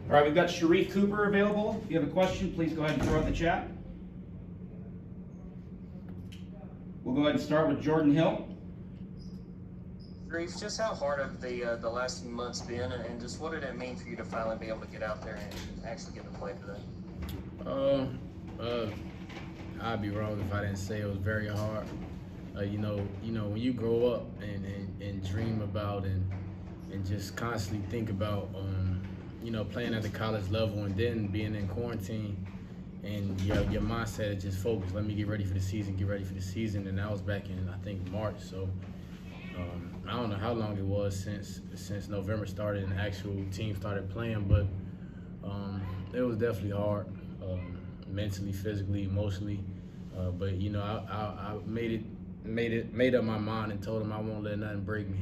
All right, we've got Sharife Cooper available. If you have a question, please go ahead and throw it in the chat. We'll go ahead and start with Jordan Hill. Sharife, just how hard have the last few months been, and just what did it mean for you to finally be able to get out there and actually get to play today? I'd be wrong if I didn't say it was very hard. You know, when you grow up and dream about and just constantly think about, you know, playing at the college level and then being in quarantine, and your mindset is just focused. Let me get ready for the season, and that was back in, I think, March. So I don't know how long it was since November started and the actual team started playing, but it was definitely hard, mentally, physically, emotionally. But you know, I made up my mind and told him I won't let nothing break me.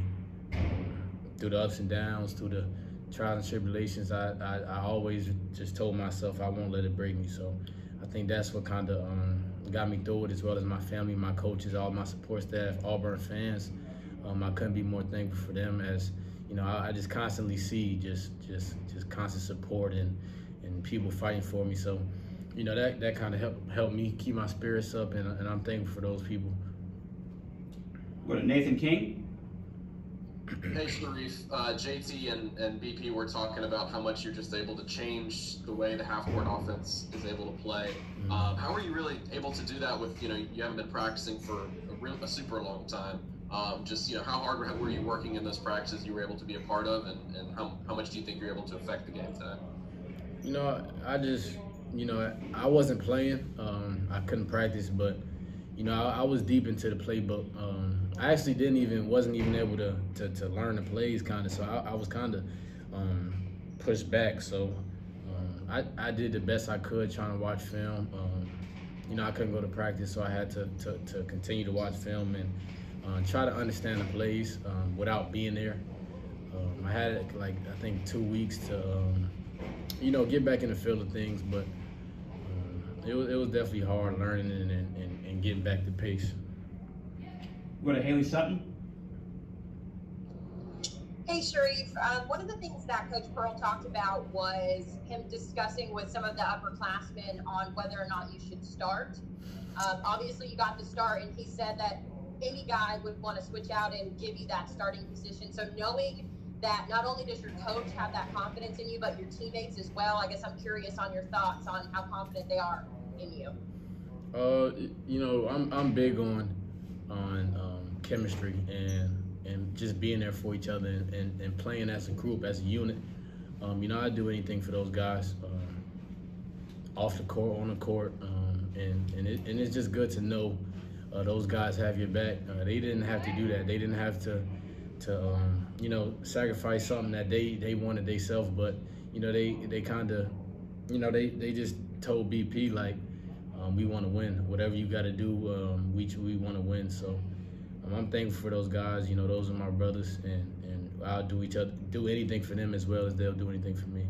Through the ups and downs, through the trials and tribulations, I always just told myself I won't let it break me. So I think that's what kind of got me through it, as well as my family, my coaches, all my support staff, Auburn fans. I couldn't be more thankful for them, as you know, I just constantly see just constant support and people fighting for me. So you know, that kind of helped me keep my spirits up, and I'm thankful for those people. Go to Nathan King. Hey Sharife, JT and BP were talking about how much you're just able to change the way the half-court offense is able to play. How are you really able to do that with, you know, you haven't been practicing for a super long time? Just, you know, how hard were you working in those practices you were able to be a part of, and how much do you think you're able to affect the game today? You know, I just, you know, I wasn't playing. I couldn't practice, but you know, I was deep into the playbook. I actually wasn't even able to learn the plays, kind of. So I was kind of pushed back. So I did the best I could trying to watch film. You know, I couldn't go to practice, so I had to continue to watch film and try to understand the plays without being there. I had like, I think, 2 weeks to you know, get back in the field of things, but it was definitely hard learning and getting back to pace. Go to Haley Sutton. Hey Sharife, one of the things that Coach Pearl talked about was him discussing with some of the upperclassmen on whether or not you should start. Obviously you got the start, and he said that any guy would want to switch out and give you that starting position. So knowing that not only does your coach have that confidence in you, but your teammates as well, I guess I'm curious on your thoughts on how confident they are in you. You know, I'm big on chemistry and just being there for each other and playing as a group, as a unit. You know, I'd do anything for those guys, off the court, on the court, and it's just good to know those guys have your back. They didn't have to do that. They didn't have to you know, sacrifice something that they wanted themselves, but you know, they kind of, you know, they just told BP, like, we want to win. Whatever you got to do, we want to win. So I'm thankful for those guys. You know, those are my brothers, and I'll do anything for them as well as they'll do anything for me.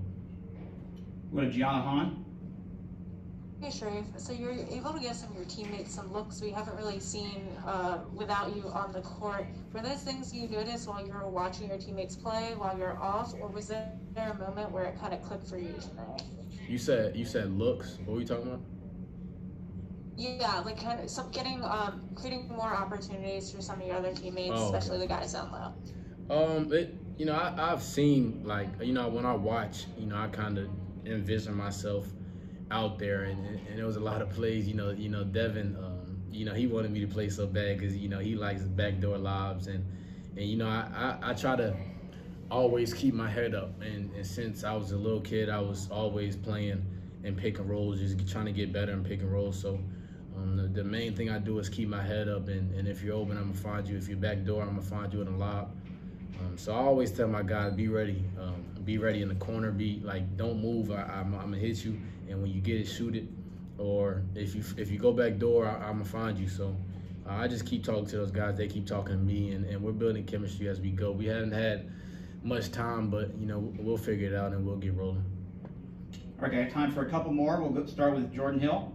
Go to Gianna Hahn. Hey Sharife, so you're able to give some of your teammates some looks we haven't really seen without you on the court. Were those things you noticed while you were watching your teammates play while you're off, or was there a moment where it kind of clicked for you tonight? You said looks. What were you talking about? Yeah, like kind of creating more opportunities for some of your other teammates, especially the guys down low. You know, I've seen, like, you know, when I watch, you know, I kind of envision myself out there, and there was a lot of plays. You know, Devin, you know, he wanted me to play so bad because, you know, he likes backdoor lobs, and you know, I try to always keep my head up, and since I was a little kid, I was always playing in pick and rolls, just trying to get better in pick and rolls. So the main thing I do is keep my head up, and if you're open, I'm gonna find you. If you're backdoor, I'm gonna find you in a lob. So I always tell my guys, be ready in the corner. Be like, don't move. I'm gonna hit you, and when you get it, shoot it. Or if you go back door, I'm gonna find you. So I just keep talking to those guys. They keep talking to me, and we're building chemistry as we go. We haven't had much time, but you know, we'll figure it out and we'll get rolling. All right, I have time for a couple more. We'll start with Jordan Hill.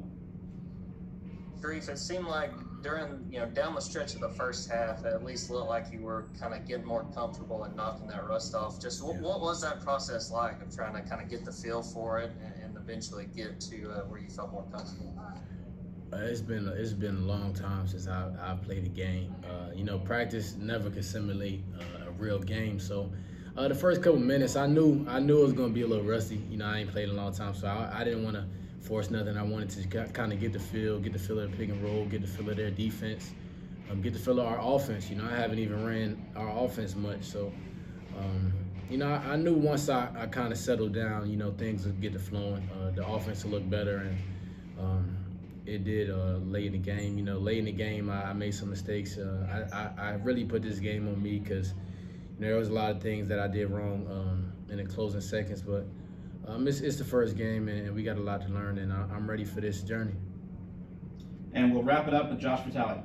Sharife, it seemed like during, down the stretch of the first half, it at least looked like you were kind of getting more comfortable and knocking that rust off. Just what was that process like of trying to kind of get the feel for it and eventually get to where you felt more comfortable? It's been a long time since I've played a game. Practice never can simulate a real game. So the first couple minutes, I knew it was gonna be a little rusty. I ain't played in a long time, so I didn't want to force nothing. I wanted to kind of get the feel of the pick and roll, get the feel of their defense, get the feel of our offense. I haven't even ran our offense much, so I knew once I kind of settled down, things would get to flowing. The offense would look better, and it did late in the game. Late in the game, I made some mistakes. I really put this game on me because there was a lot of things that I did wrong in the closing seconds, but it's the first game, and we got a lot to learn, and I'm ready for this journey. And we'll wrap it up with Josh Vitale.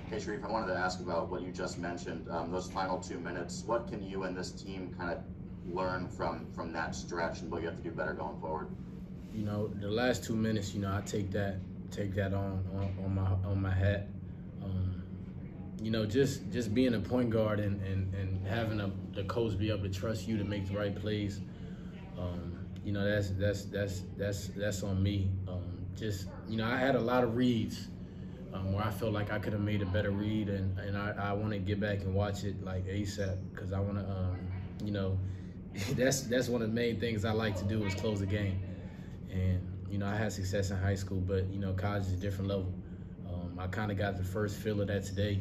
Hey, Sharife, I wanted to ask about what you just mentioned, those final 2 minutes. What can you and this team kind of learn from that stretch and what you have to do better going forward? The last 2 minutes, I take that on my hat. Just being a point guard and having the coach be able to trust you to make the right plays. That's on me. I had a lot of reads where I felt like I could have made a better read, and I want to get back and watch it like ASAP because I want to, that's one of the main things I like to do is close the game. And I had success in high school, but college is a different level. I kind of got the first feel of that today.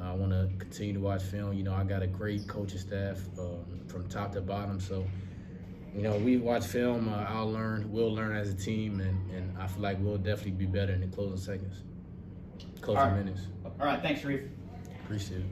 I want to continue to watch film. I got a great coaching staff from top to bottom. So, we watch film. We'll learn as a team, and I feel like we'll definitely be better in the closing seconds, closing minutes. All right, thanks, Sharife. Appreciate it.